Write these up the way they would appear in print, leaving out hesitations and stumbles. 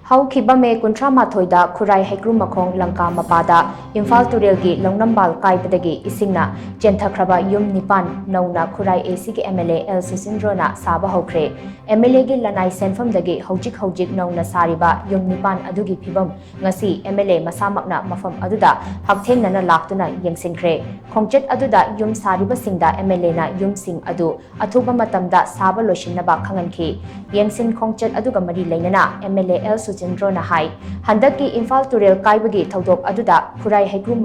ꯍꯧꯈꯤꯕ ꯃꯦ 38ꯗ ꯈꯨꯔꯥꯏ ꯍꯩꯀ꯭ꯔꯨ ꯃꯈꯣꯡ ꯂꯪꯀꯥ ꯃꯄꯥꯗ ꯏꯝꯐꯥꯜ ꯇꯨꯔꯦꯜꯒꯤ ꯂꯧꯅꯝꯕꯥꯜ ꯀꯥꯏꯕꯗꯒꯤ ꯏꯁꯤꯡꯅ ꯆꯦꯟꯊꯈ꯭ꯔꯕ ꯌꯨꯝ 9 ꯅꯧꯅ ꯈꯨꯔꯥꯏ ACꯒꯤ MLA L Susindrona ꯁꯥꯕ ꯍꯧꯈ꯭ꯔꯦ꯫ MLAꯒꯤ ꯂꯅꯥꯏ ꯁꯦꯟꯐꯝꯗꯒꯤ ꯍꯧꯖꯤꯛ ꯅꯧꯅ ꯁꯥꯔꯤꯕ ꯌꯨꯝ 9 ꯑꯗꯨꯒꯤ ꯐꯤꯚꯝ ꯉꯁꯤ MLA ꯃꯁꯥꯃꯛꯅ ꯃꯐꯝ ꯑꯗꯨꯗ ꯍꯛꯊꯦꯡꯅꯅ ꯂꯥꯛꯇꯨꯅ ꯌꯦꯡꯁꯤꯟꯈ꯭ꯔꯦ꯫ ꯈꯣꯡꯆꯠ ꯑꯗꯨꯗ ꯌꯨꯝ ꯁꯥꯔꯤꯕꯁꯤꯡꯗ MLAꯅ ꯌꯨꯝꯁꯤꯡ ꯑꯗꯨ ꯑꯊꯨꯕ ꯃꯇꯝꯗ ꯁꯥꯕ ꯂꯣꯏꯁꯤꯟꯅꯕ ꯈꯪꯍꯟꯈꯤ꯫ ꯌꯦꯡꯁꯤꯟ ꯈꯣꯡꯆꯠ ꯑꯗꯨꯒ ꯃꯔꯤ ꯂꯩꯅꯅ MLA L Susindrona hai handaki Imphal Turel kaibagi thodok aduda Khurai Haikrung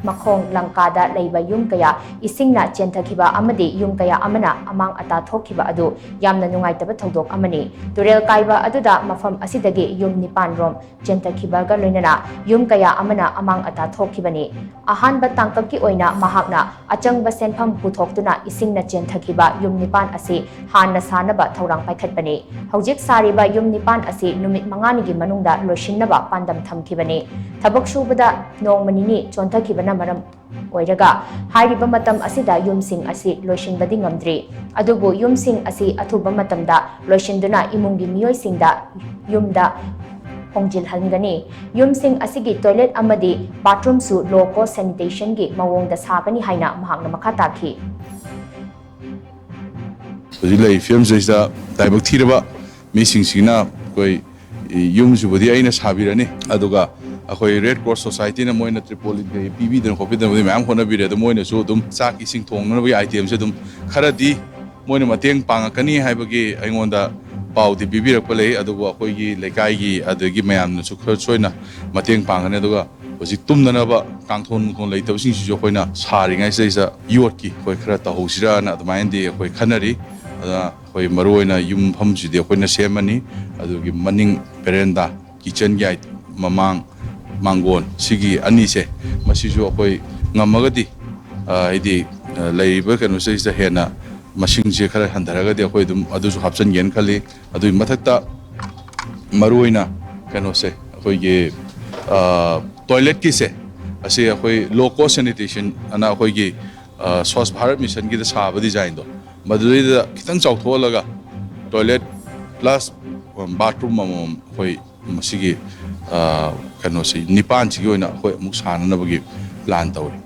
Makhong Langkada leiba yum kaya isingna chenthakiba amadi yum kaya amana amang ata thokiba adu yamna nungaitaba thodok amani Turel kaiba aduda mafam asidagi yum 9 rom chenthakiba ga loinana yum kaya amana amang ata thokibani ahanba tangkaki oina mahakna achangba senpham puthoktuna isingna chenthakiba yum 9 asi hanna sanaba thorang paikhatpani hojik sariba yum 9 asi numit mangani gi manungda loishinnaba pandam thamkibani thabak subada nongmanini chonthakibana maram oiraga hairiba matam asida yumsing asi loishinbadi ngamdri adubu yumsing asi athuba matamda loishinduna imungi miyoisingda yumda hongjil halngani yumsing asigi toilet amadi bathroom su low cost sanitation gi mawongda sabani haina mahakna makha takhi Hojilai film jaisa daibak thiraba mising singna koi yum subudi aina sabirani aduga akoi Red Cross Society na moina Tripoli ge PB den khopi den mam khona bire da moina su dum chak ising thongna bi item se dum kharadi moina mateng pangakani haibagi aingonda pau di PB rak pale aduga akoi gi lekai gi adagi mayam na su khar soina mateng pangane aduga hoji tumna ba kangthon kon leitab sing si jo khoina sari ngai seisa yot ki khoi khara ta hosira na admain di khoi khanari ada khoi maroina yum pham si de khoina semani adugi maning veranda kitchen gi mamang mangon sigi ani se masiju akoi ngamagadi idi leiba kanu se is hena masing je khara handaraga de akoi dum adu su hapsan gen khali adu mathakta maroina kanu se akoi ge toilet ki se ase akoi low cost sanitation ana akoi ge Swachh Bharat mission gi da saba design do madui da kitang chawtholaga toilet plus bathroom mamam akoi masigi kano si 9 chigi oina akoi amuk sananabagi plan tawri